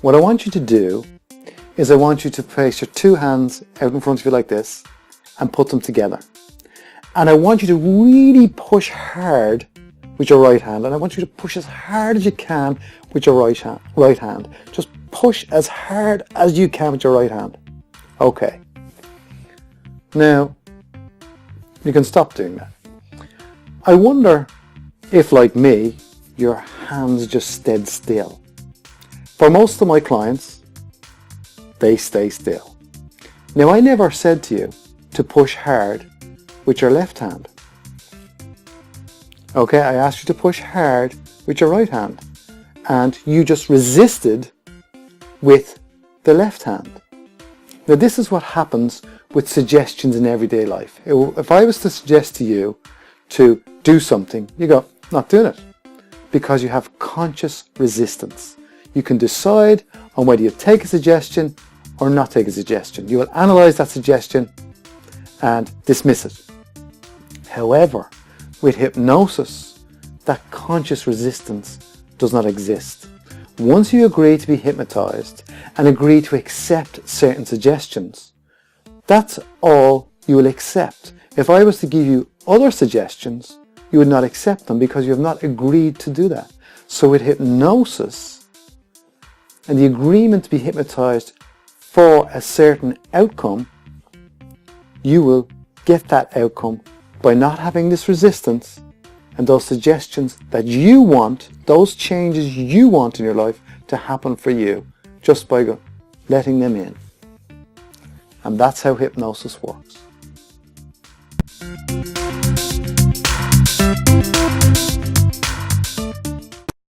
What I want you to do is I want you to place your two hands out in front of you like this and put them together. And I want you to really push hard with your right hand, and I want you to push as hard as you can with your right hand. Just push as hard as you can with your right hand. Okay. Now, you can stop doing that. I wonder if, like me, your hands just stayed still. For most of my clients, they stay still. Now, I never said to you to push hard with your left hand. Okay, I asked you to push hard with your right hand, and you just resisted with the left hand. Now, this is what happens with suggestions in everyday life. If I was to suggest to you to do something, you go, not doing it, because you have conscious resistance. You can decide on whether you take a suggestion or not take a suggestion. You will analyze that suggestion and dismiss it. However, with hypnosis, that conscious resistance does not exist. Once you agree to be hypnotized and agree to accept certain suggestions, that's all you will accept. If I was to give you other suggestions, you would not accept them because you have not agreed to do that. So with hypnosis and the agreement to be hypnotized for a certain outcome, you will get that outcome by not having this resistance and those suggestions that you want, those changes you want in your life to happen for you, just by letting them in. And that's how hypnosis works.